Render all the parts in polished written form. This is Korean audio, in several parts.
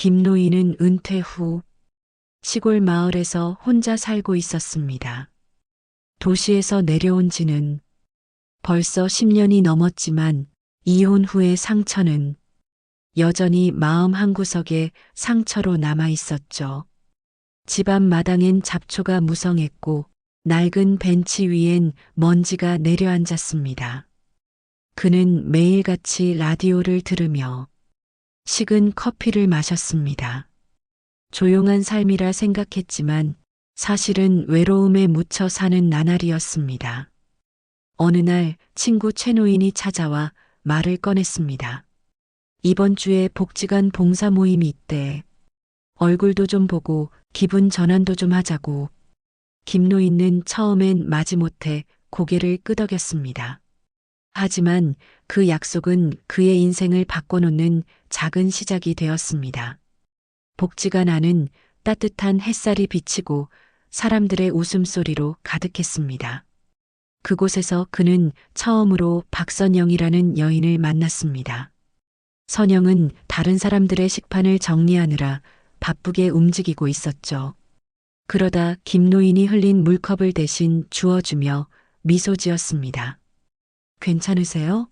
김노인은 은퇴 후 시골 마을에서 혼자 살고 있었습니다. 도시에서 내려온 지는 벌써 10년이 넘었지만 이혼 후의 상처는 여전히 마음 한구석에 상처로 남아 있었죠. 집앞 마당엔 잡초가 무성했고 낡은 벤치 위엔 먼지가 내려앉았습니다. 그는 매일같이 라디오를 들으며 식은 커피를 마셨습니다. 조용한 삶이라 생각했지만 사실은 외로움에 묻혀 사는 나날이었습니다. 어느 날 친구 최노인이 찾아와 말을 꺼냈습니다. 이번 주에 복지관 봉사 모임이 있대. 얼굴도 좀 보고 기분 전환도 좀 하자고. 김노인은 처음엔 마지못해 고개를 끄덕였습니다. 하지만 그 약속은 그의 인생을 바꿔놓는 작은 시작이 되었습니다. 복지관 안은 따뜻한 햇살이 비치고 사람들의 웃음소리로 가득했습니다. 그곳에서 그는 처음으로 박선영이라는 여인을 만났습니다. 선영은 다른 사람들의 식판을 정리하느라 바쁘게 움직이고 있었죠. 그러다 김노인이 흘린 물컵을 대신 주워주며 미소 지었습니다. 괜찮으세요?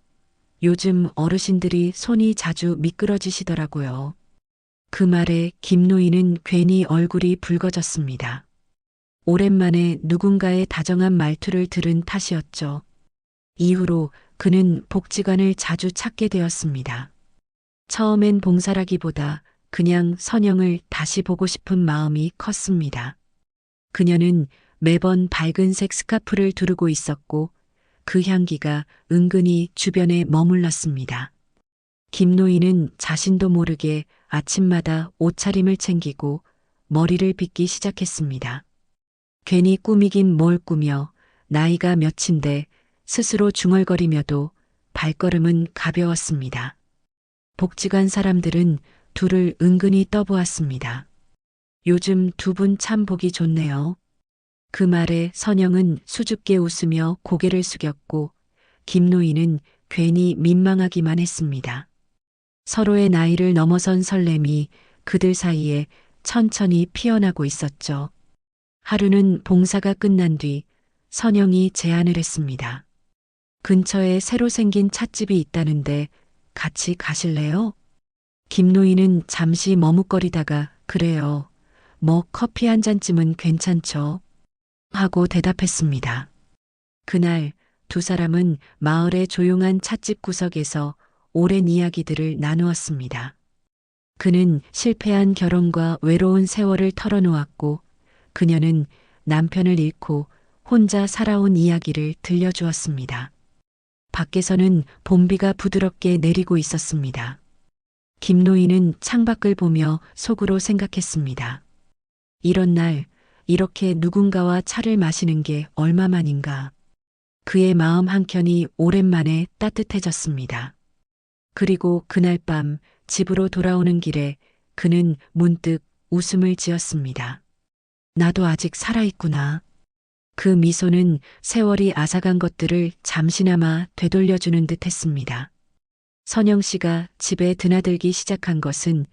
요즘 어르신들이 손이 자주 미끄러지시더라고요. 그 말에 김노인은 괜히 얼굴이 붉어졌습니다. 오랜만에 누군가의 다정한 말투를 들은 탓이었죠. 이후로 그는 복지관을 자주 찾게 되었습니다. 처음엔 봉사라기보다 그냥 선영을 다시 보고 싶은 마음이 컸습니다. 그녀는 매번 밝은색 스카프를 두르고 있었고 그 향기가 은근히 주변에 머물렀습니다. 김노인은 자신도 모르게 아침마다 옷차림을 챙기고 머리를 빗기 시작했습니다. 괜히 꾸미긴 뭘 꾸며 나이가 몇인데 스스로 중얼거리며도 발걸음은 가벼웠습니다. 복지관 사람들은 둘을 은근히 떠보았습니다. 요즘 두 분 참 보기 좋네요. 그 말에 선영은 수줍게 웃으며 고개를 숙였고 김노인은 괜히 민망하기만 했습니다. 서로의 나이를 넘어선 설렘이 그들 사이에 천천히 피어나고 있었죠. 하루는 봉사가 끝난 뒤 선영이 제안을 했습니다. 근처에 새로 생긴 찻집이 있다는데 같이 가실래요? 김노인은 잠시 머뭇거리다가 그래요. 뭐 커피 한 잔쯤은 괜찮죠? 하고 대답했습니다. 그날 두 사람은 마을의 조용한 찻집 구석에서 오랜 이야기들을 나누었습니다. 그는 실패한 결혼과 외로운 세월을 털어놓았고 그녀는 남편을 잃고 혼자 살아온 이야기를 들려주었습니다. 밖에서는 봄비가 부드럽게 내리고 있었습니다. 김노인은 창밖을 보며 속으로 생각했습니다. 이런 날 이렇게 누군가와 차를 마시는 게 얼마만인가. 그의 마음 한켠이 오랜만에 따뜻해졌습니다. 그리고 그날 밤 집으로 돌아오는 길에 그는 문득 웃음을 지었습니다. 나도 아직 살아있구나. 그 미소는 세월이 앗아간 것들을 잠시나마 되돌려주는 듯 했습니다. 선영 씨가 집에 드나들기 시작한 것은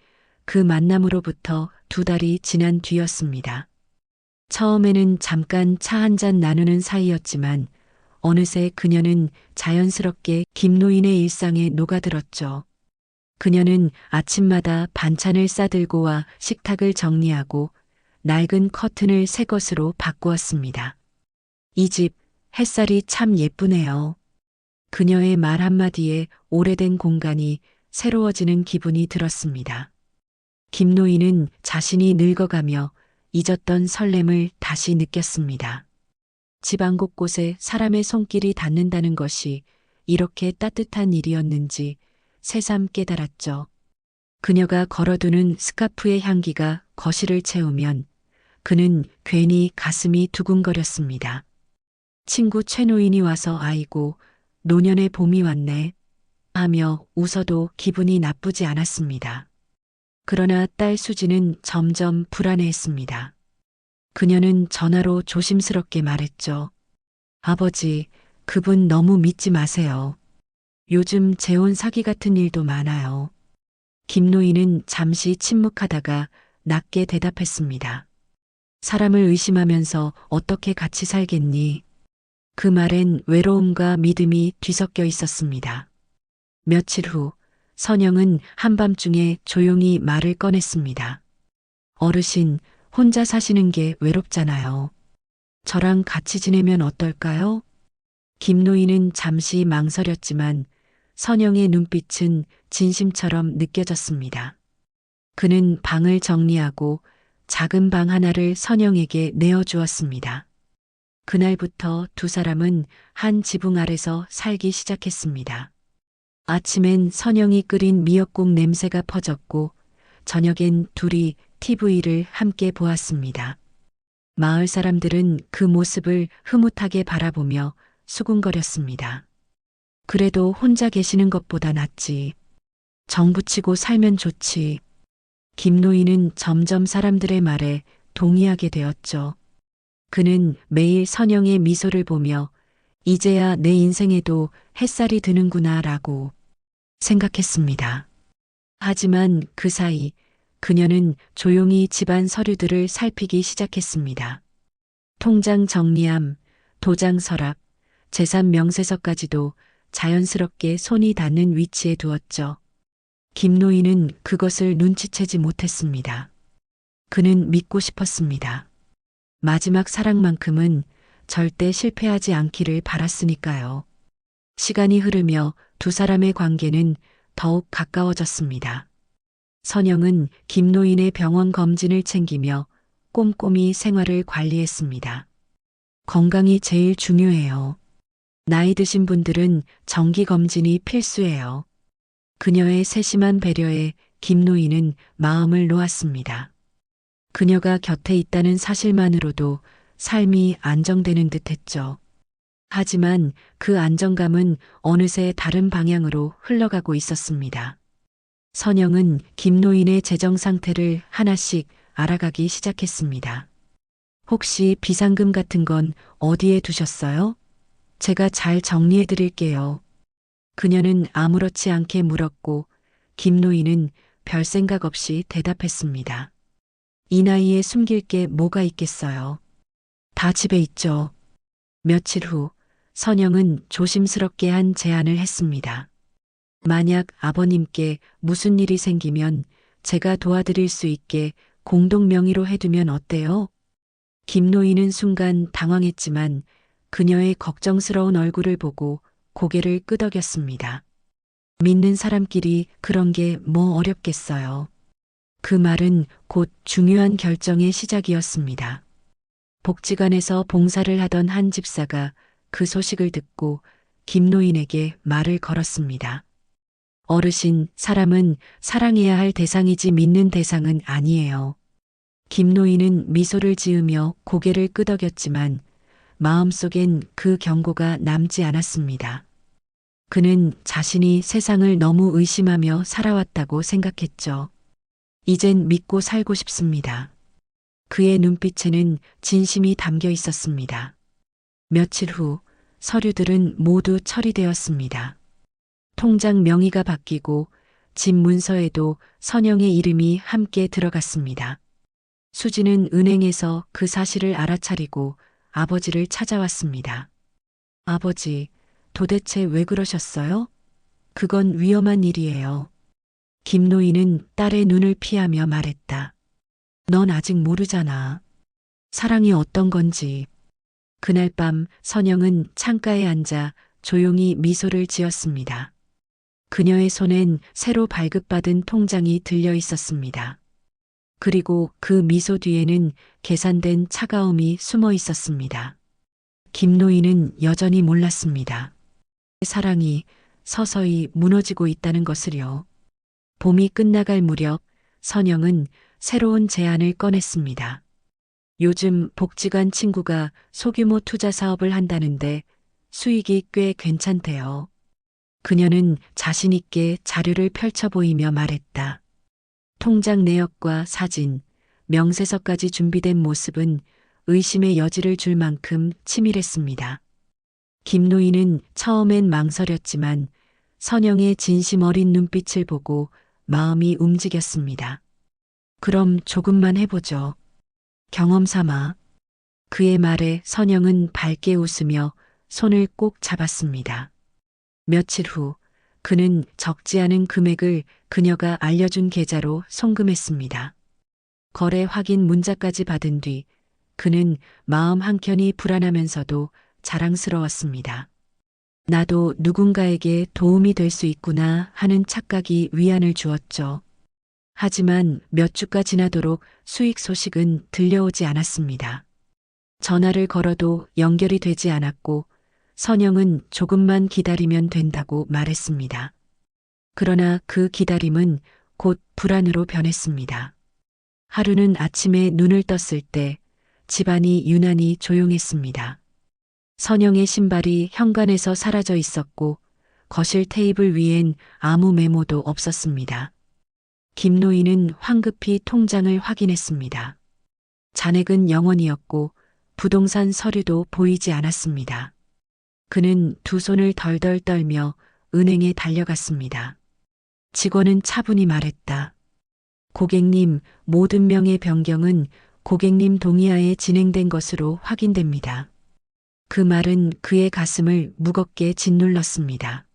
그 만남으로부터 2달이 지난 뒤였습니다. 처음에는 잠깐 차 한 잔 나누는 사이였지만 어느새 그녀는 자연스럽게 김노인의 일상에 녹아들었죠. 그녀는 아침마다 반찬을 싸들고 와 식탁을 정리하고 낡은 커튼을 새 것으로 바꾸었습니다. 이 집 햇살이 참 예쁘네요. 그녀의 말 한마디에 오래된 공간이 새로워지는 기분이 들었습니다. 김노인은 자신이 늙어가며 잊었던 설렘을 다시 느꼈습니다. 집안 곳곳에 사람의 손길이 닿는다는 것이 이렇게 따뜻한 일이었는지 새삼 깨달았죠. 그녀가 걸어두는 스카프의 향기가 거실을 채우면 그는 괜히 가슴이 두근거렸습니다. 친구 최노인이 와서 아이고 노년의 봄이 왔네 하며 웃어도 기분이 나쁘지 않았습니다. 그러나 딸 수지는 점점 불안해했습니다. 그녀는 전화로 조심스럽게 말했죠. 아버지, 그분 너무 믿지 마세요. 요즘 재혼 사기 같은 일도 많아요. 김노인은 잠시 침묵하다가 낮게 대답했습니다. 사람을 의심하면서 어떻게 같이 살겠니? 그 말엔 외로움과 믿음이 뒤섞여 있었습니다. 며칠 후 선영은 한밤중에 조용히 말을 꺼냈습니다. 어르신, 혼자 사시는 게 외롭잖아요. 저랑 같이 지내면 어떨까요? 김노인은 잠시 망설였지만 선영의 눈빛은 진심처럼 느껴졌습니다. 그는 방을 정리하고 작은 방 하나를 선영에게 내어주었습니다. 그날부터 두 사람은 한 지붕 아래서 살기 시작했습니다. 아침엔 선영이 끓인 미역국 냄새가 퍼졌고 저녁엔 둘이 TV를 함께 보았습니다. 마을 사람들은 그 모습을 흐뭇하게 바라보며 수군거렸습니다. 그래도 혼자 계시는 것보다 낫지. 정붙이고 살면 좋지. 김노인은 점점 사람들의 말에 동의하게 되었죠. 그는 매일 선영의 미소를 보며 이제야 내 인생에도 햇살이 드는구나 라고 생각했습니다. 하지만 그 사이 그녀는 조용히 집안 서류들을 살피기 시작했습니다. 통장 정리함, 도장 서랍, 재산 명세서까지도 자연스럽게 손이 닿는 위치에 두었죠. 김노인은 그것을 눈치채지 못했습니다. 그는 믿고 싶었습니다. 마지막 사랑만큼은 절대 실패하지 않기를 바랐으니까요. 시간이 흐르며 두 사람의 관계는 더욱 가까워졌습니다. 선영은 김노인의 병원 검진을 챙기며 꼼꼼히 생활을 관리했습니다. 건강이 제일 중요해요. 나이 드신 분들은 정기 검진이 필수예요. 그녀의 세심한 배려에 김노인은 마음을 놓았습니다. 그녀가 곁에 있다는 사실만으로도 삶이 안정되는 듯했죠. 하지만 그 안정감은 어느새 다른 방향으로 흘러가고 있었습니다. 선영은 김노인의 재정 상태를 하나씩 알아가기 시작했습니다. 혹시 비상금 같은 건 어디에 두셨어요? 제가 잘 정리해 드릴게요. 그녀는 아무렇지 않게 물었고 김노인은 별 생각 없이 대답했습니다. 이 나이에 숨길 게 뭐가 있겠어요. 다 집에 있죠. 며칠 후 선영은 조심스럽게 한 제안을 했습니다. 만약 아버님께 무슨 일이 생기면 제가 도와드릴 수 있게 공동 명의로 해두면 어때요? 김노인은 순간 당황했지만 그녀의 걱정스러운 얼굴을 보고 고개를 끄덕였습니다. 믿는 사람끼리 그런 게 뭐 어렵겠어요. 그 말은 곧 중요한 결정의 시작이었습니다. 복지관에서 봉사를 하던 한 집사가 그 소식을 듣고 김노인에게 말을 걸었습니다. 어르신, 사람은 사랑해야 할 대상이지 믿는 대상은 아니에요. 김노인은 미소를 지으며 고개를 끄덕였지만 마음속엔 그 경고가 남지 않았습니다. 그는 자신이 세상을 너무 의심하며 살아왔다고 생각했죠. 이젠 믿고 살고 싶습니다. 그의 눈빛에는 진심이 담겨 있었습니다. 며칠 후 서류들은 모두 처리되었습니다. 통장 명의가 바뀌고 집 문서에도 선영의 이름이 함께 들어갔습니다. 수지는 은행에서 그 사실을 알아차리고 아버지를 찾아왔습니다. 아버지, 도대체 왜 그러셨어요? 그건 위험한 일이에요. 김노인은 딸의 눈을 피하며 말했다. 넌 아직 모르잖아. 사랑이 어떤 건지. 그날 밤 선영은 창가에 앉아 조용히 미소를 지었습니다. 그녀의 손엔 새로 발급받은 통장이 들려 있었습니다. 그리고 그 미소 뒤에는 계산된 차가움이 숨어 있었습니다. 김노인은 여전히 몰랐습니다. 사랑이 서서히 무너지고 있다는 것을요. 봄이 끝나갈 무렵 선영은 새로운 제안을 꺼냈습니다. 요즘 복지관 친구가 소규모 투자 사업을 한다는데 수익이 꽤 괜찮대요. 그녀는 자신 있게 자료를 펼쳐 보이며 말했다. 통장 내역과 사진, 명세서까지 준비된 모습은 의심의 여지를 줄 만큼 치밀했습니다. 김노인은 처음엔 망설였지만 선영의 진심 어린 눈빛을 보고 마음이 움직였습니다. 그럼 조금만 해보죠. 경험 삼아. 그의 말에 선영은 밝게 웃으며 손을 꼭 잡았습니다. 며칠 후 그는 적지 않은 금액을 그녀가 알려준 계좌로 송금했습니다. 거래 확인 문자까지 받은 뒤 그는 마음 한켠이 불안하면서도 자랑스러웠습니다. 나도 누군가에게 도움이 될 수 있구나 하는 착각이 위안을 주었죠. 하지만 몇 주가 지나도록 수익 소식은 들려오지 않았습니다. 전화를 걸어도 연결이 되지 않았고 선영은 조금만 기다리면 된다고 말했습니다. 그러나 그 기다림은 곧 불안으로 변했습니다. 하루는 아침에 눈을 떴을 때 집안이 유난히 조용했습니다. 선영의 신발이 현관에서 사라져 있었고 거실 테이블 위엔 아무 메모도 없었습니다. 김노인은 황급히 통장을 확인했습니다. 잔액은 0원이었고 부동산 서류도 보이지 않았습니다. 그는 두 손을 덜덜 떨며 은행에 달려갔습니다. 직원은 차분히 말했다. 고객님, 모든 명의 변경은 고객님 동의하에 진행된 것으로 확인됩니다. 그 말은 그의 가슴을 무겁게 짓눌렀습니다.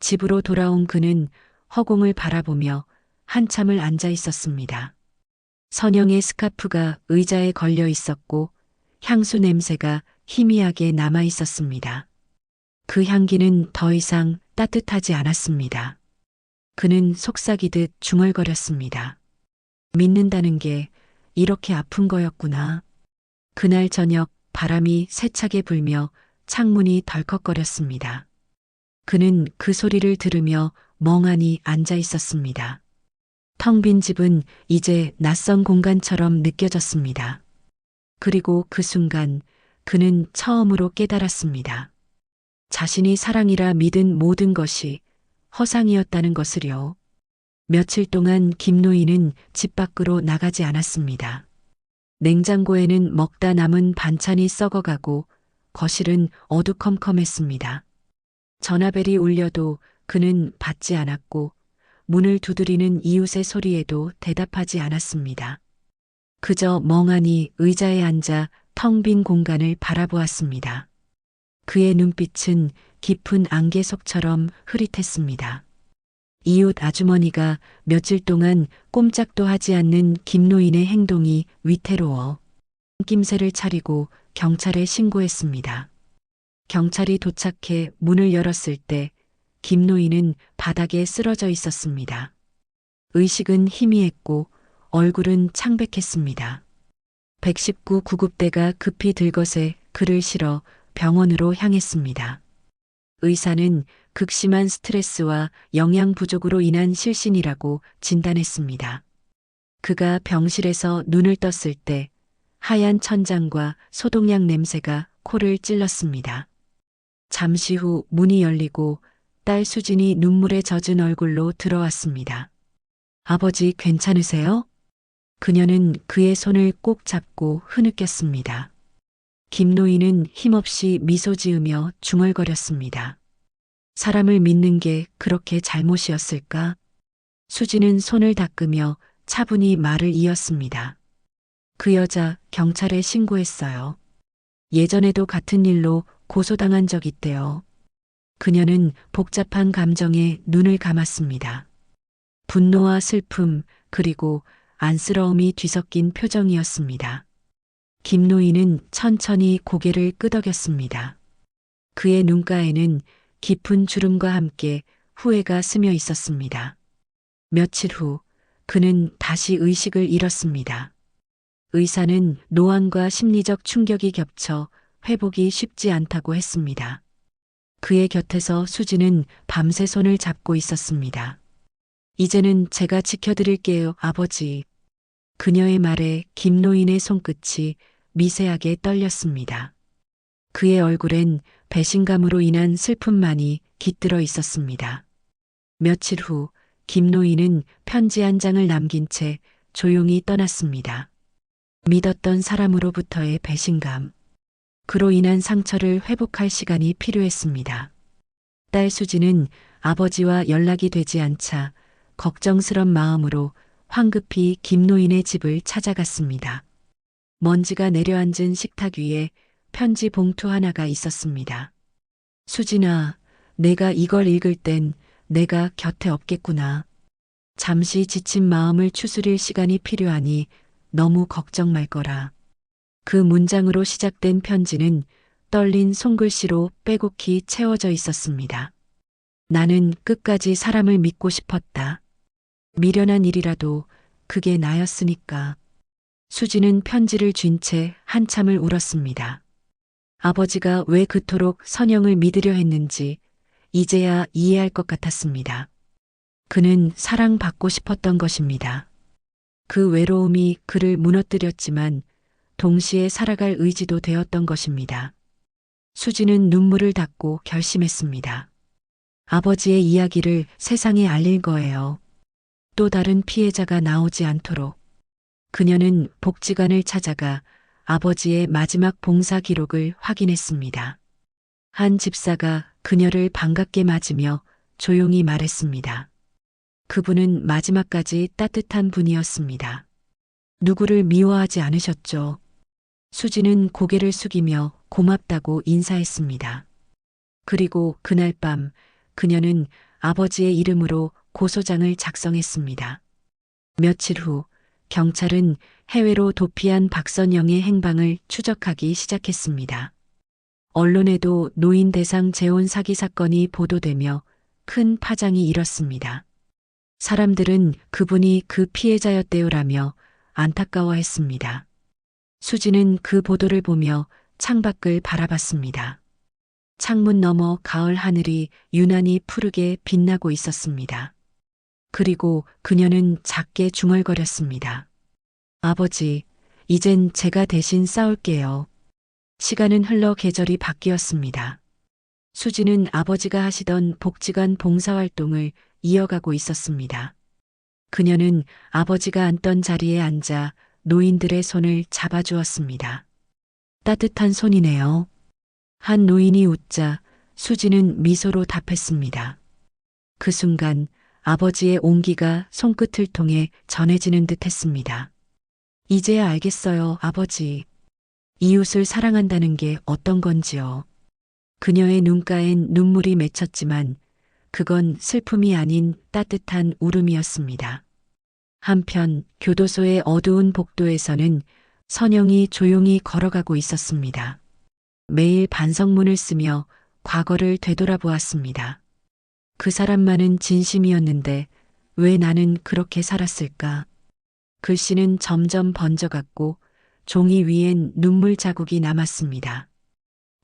집으로 돌아온 그는 허공을 바라보며 한참을 앉아 있었습니다. 선영의 스카프가 의자에 걸려 있었고 향수 냄새가 희미하게 남아 있었습니다. 그 향기는 더 이상 따뜻하지 않았습니다. 그는 속삭이듯 중얼거렸습니다. 믿는다는 게 이렇게 아픈 거였구나. 그날 저녁 바람이 세차게 불며 창문이 덜컥거렸습니다. 그는 그 소리를 들으며 멍하니 앉아 있었습니다. 텅 빈 집은 이제 낯선 공간처럼 느껴졌습니다. 그리고 그 순간 그는 처음으로 깨달았습니다. 자신이 사랑이라 믿은 모든 것이 허상이었다는 것을요. 며칠 동안 김노인은 집 밖으로 나가지 않았습니다. 냉장고에는 먹다 남은 반찬이 썩어가고 거실은 어두컴컴했습니다. 전화벨이 울려도 그는 받지 않았고 문을 두드리는 이웃의 소리에도 대답하지 않았습니다. 그저 멍하니 의자에 앉아 텅 빈 공간을 바라보았습니다. 그의 눈빛은 깊은 안개 속처럼 흐릿했습니다. 이웃 아주머니가 며칠 동안 꼼짝도 하지 않는 김노인의 행동이 위태로워 낌새를 차리고 경찰에 신고했습니다. 경찰이 도착해 문을 열었을 때 김노인은 바닥에 쓰러져 있었습니다. 의식은 희미했고 얼굴은 창백했습니다. 119 구급대가 급히 들것에 그를 실어 병원으로 향했습니다. 의사는 극심한 스트레스와 영양 부족으로 인한 실신이라고 진단했습니다. 그가 병실에서 눈을 떴을 때 하얀 천장과 소독약 냄새가 코를 찔렀습니다. 잠시 후 문이 열리고 딸 수진이 눈물에 젖은 얼굴로 들어왔습니다. 아버지 괜찮으세요? 그녀는 그의 손을 꼭 잡고 흐느꼈습니다. 김노인은 힘없이 미소 지으며 중얼거렸습니다. 사람을 믿는 게 그렇게 잘못이었을까? 수지는 손을 닦으며 차분히 말을 이었습니다. 그 여자 경찰에 신고했어요. 예전에도 같은 일로 고소당한 적 있대요. 그녀는 복잡한 감정에 눈을 감았습니다. 분노와 슬픔 그리고 안쓰러움이 뒤섞인 표정이었습니다. 김노인은 천천히 고개를 끄덕였습니다. 그의 눈가에는 깊은 주름과 함께 후회가 스며 있었습니다. 며칠 후 그는 다시 의식을 잃었습니다. 의사는 노안과 심리적 충격이 겹쳐 회복이 쉽지 않다고 했습니다. 그의 곁에서 수지는 밤새 손을 잡고 있었습니다. 이제는 제가 지켜드릴게요, 아버지. 그녀의 말에 김노인의 손끝이 미세하게 떨렸습니다. 그의 얼굴엔 배신감으로 인한 슬픔만이 깃들어 있었습니다. 며칠 후 김노인은 편지 한 장을 남긴 채 조용히 떠났습니다. 믿었던 사람으로부터의 배신감. 그로 인한 상처를 회복할 시간이 필요했습니다. 딸 수지는 아버지와 연락이 되지 않자 걱정스런 마음으로 황급히 김노인의 집을 찾아갔습니다. 먼지가 내려앉은 식탁 위에 편지 봉투 하나가 있었습니다. 수진아, 내가 이걸 읽을 땐 내가 곁에 없겠구나. 잠시 지친 마음을 추스릴 시간이 필요하니 너무 걱정 말거라. 그 문장으로 시작된 편지는 떨린 손글씨로 빼곡히 채워져 있었습니다. 나는 끝까지 사람을 믿고 싶었다. 미련한 일이라도 그게 나였으니까. 수지는 편지를 쥔 채 한참을 울었습니다. 아버지가 왜 그토록 선영을 믿으려 했는지 이제야 이해할 것 같았습니다. 그는 사랑받고 싶었던 것입니다. 그 외로움이 그를 무너뜨렸지만 동시에 살아갈 의지도 되었던 것입니다. 수지는 눈물을 닦고 결심했습니다. 아버지의 이야기를 세상에 알릴 거예요. 또 다른 피해자가 나오지 않도록. 그녀는 복지관을 찾아가 아버지의 마지막 봉사 기록을 확인했습니다. 한 집사가 그녀를 반갑게 맞으며 조용히 말했습니다. 그분은 마지막까지 따뜻한 분이었습니다. 누구를 미워하지 않으셨죠? 수지는 고개를 숙이며 고맙다고 인사했습니다. 그리고 그날 밤 그녀는 아버지의 이름으로 고소장을 작성했습니다. 며칠 후 경찰은 해외로 도피한 박선영의 행방을 추적하기 시작했습니다. 언론에도 노인 대상 재혼 사기 사건이 보도되며 큰 파장이 일었습니다. 사람들은 그분이 그 피해자였대요라며 안타까워했습니다. 수지는 그 보도를 보며 창밖을 바라봤습니다. 창문 너머 가을 하늘이 유난히 푸르게 빛나고 있었습니다. 그리고 그녀는 작게 중얼거렸습니다. 아버지, 이젠 제가 대신 싸울게요. 시간은 흘러 계절이 바뀌었습니다. 수지는 아버지가 하시던 복지관 봉사활동을 이어가고 있었습니다. 그녀는 아버지가 앉던 자리에 앉아 노인들의 손을 잡아주었습니다. 따뜻한 손이네요. 한 노인이 웃자 수지는 미소로 답했습니다. 그 순간 아버지의 온기가 손끝을 통해 전해지는 듯 했습니다. 이제야 알겠어요, 아버지. 이웃을 사랑한다는 게 어떤 건지요. 그녀의 눈가엔 눈물이 맺혔지만 그건 슬픔이 아닌 따뜻한 울음이었습니다. 한편 교도소의 어두운 복도에서는 선영이 조용히 걸어가고 있었습니다. 매일 반성문을 쓰며 과거를 되돌아보았습니다. 그 사람만은 진심이었는데 왜 나는 그렇게 살았을까? 글씨는 점점 번져갔고 종이 위엔 눈물 자국이 남았습니다.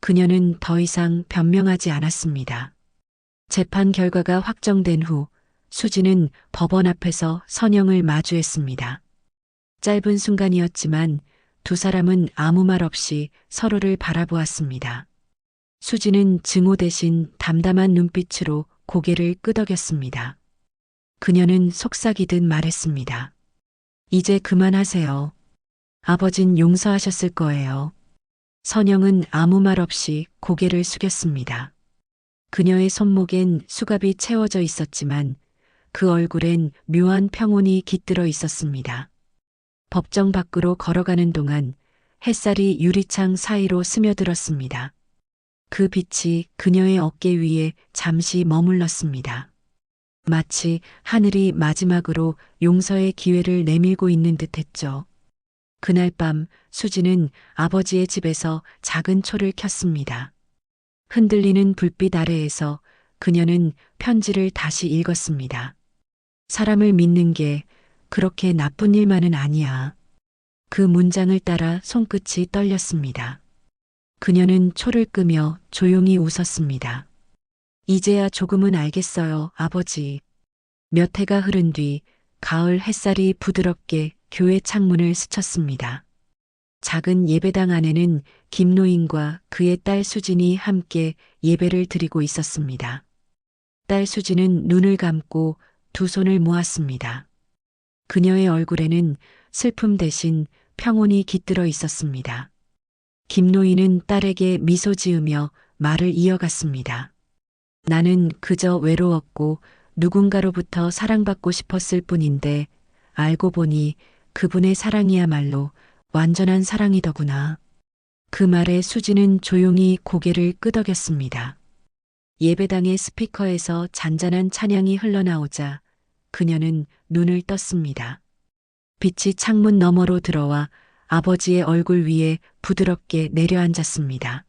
그녀는 더 이상 변명하지 않았습니다. 재판 결과가 확정된 후 수지는 법원 앞에서 선영을 마주했습니다. 짧은 순간이었지만 두 사람은 아무 말 없이 서로를 바라보았습니다. 수지는 증오 대신 담담한 눈빛으로 고개를 끄덕였습니다. 그녀는 속삭이듯 말했습니다. 이제 그만하세요. 아버진 용서하셨을 거예요. 선영은 아무 말 없이 고개를 숙였습니다. 그녀의 손목엔 수갑이 채워져 있었지만 그 얼굴엔 묘한 평온이 깃들어 있었습니다. 법정 밖으로 걸어가는 동안 햇살이 유리창 사이로 스며들었습니다. 그 빛이 그녀의 어깨 위에 잠시 머물렀습니다. 마치 하늘이 마지막으로 용서의 기회를 내밀고 있는 듯했죠. 그날 밤 수지는 아버지의 집에서 작은 초를 켰습니다. 흔들리는 불빛 아래에서 그녀는 편지를 다시 읽었습니다. 사람을 믿는 게 그렇게 나쁜 일만은 아니야. 그 문장을 따라 손끝이 떨렸습니다. 그녀는 초를 끄며 조용히 웃었습니다. 이제야 조금은 알겠어요, 아버지. 몇 해가 흐른 뒤 가을 햇살이 부드럽게 교회 창문을 스쳤습니다. 작은 예배당 안에는 김노인과 그의 딸 수진이 함께 예배를 드리고 있었습니다. 딸 수진은 눈을 감고 두 손을 모았습니다. 그녀의 얼굴에는 슬픔 대신 평온이 깃들어 있었습니다. 김노인은 딸에게 미소 지으며 말을 이어갔습니다. 나는 그저 외로웠고 누군가로부터 사랑받고 싶었을 뿐인데 알고 보니 그분의 사랑이야말로 완전한 사랑이더구나. 그 말에 수지는 조용히 고개를 끄덕였습니다. 예배당의 스피커에서 잔잔한 찬양이 흘러나오자 그녀는 눈을 떴습니다. 빛이 창문 너머로 들어와 아버지의 얼굴 위에 부드럽게 내려앉았습니다.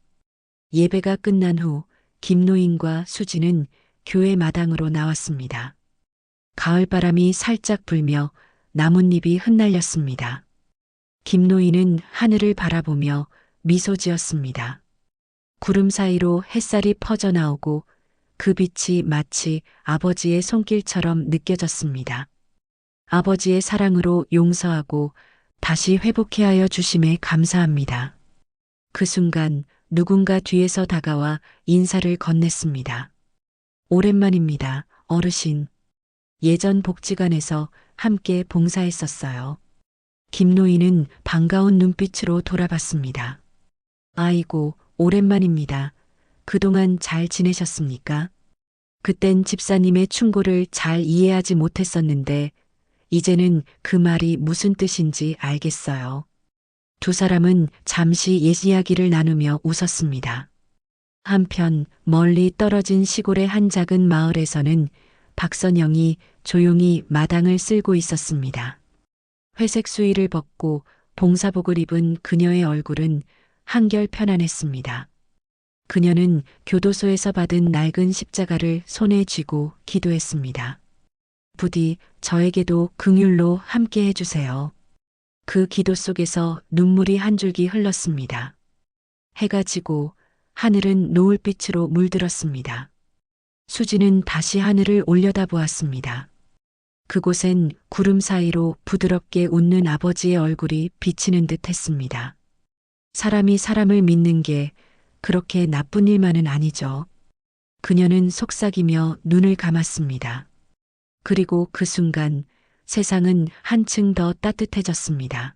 예배가 끝난 후 김노인과 수지는 교회 마당으로 나왔습니다. 가을바람이 살짝 불며 나뭇잎이 흩날렸습니다. 김노인은 하늘을 바라보며 미소 지었습니다. 구름 사이로 햇살이 퍼져나오고 그 빛이 마치 아버지의 손길처럼 느껴졌습니다. 아버지의 사랑으로 용서하고 다시 회복해 하여 주심에 감사합니다. 그 순간 누군가 뒤에서 다가와 인사를 건넸습니다. 오랜만입니다, 어르신. 예전 복지관에서 함께 봉사했었어요. 김노인은 반가운 눈빛으로 돌아봤습니다. 아이고, 오랜만입니다. 그동안 잘 지내셨습니까? 그땐 집사님의 충고를 잘 이해하지 못했었는데 이제는 그 말이 무슨 뜻인지 알겠어요. 두 사람은 잠시 옛 이야기를 나누며 웃었습니다. 한편 멀리 떨어진 시골의 한 작은 마을에서는 박선영이 조용히 마당을 쓸고 있었습니다. 회색 수의를 벗고 봉사복을 입은 그녀의 얼굴은 한결 편안했습니다. 그녀는 교도소에서 받은 낡은 십자가를 손에 쥐고 기도했습니다. 부디 저에게도 긍휼로 함께 해주세요. 그 기도 속에서 눈물이 한 줄기 흘렀습니다. 해가 지고 하늘은 노을빛으로 물들었습니다. 수지는 다시 하늘을 올려다보았습니다. 그곳엔 구름 사이로 부드럽게 웃는 아버지의 얼굴이 비치는 듯 했습니다. 사람이 사람을 믿는 게 그렇게 나쁜 일만은 아니죠. 그녀는 속삭이며 눈을 감았습니다. 그리고 그 순간 세상은 한층 더 따뜻해졌습니다.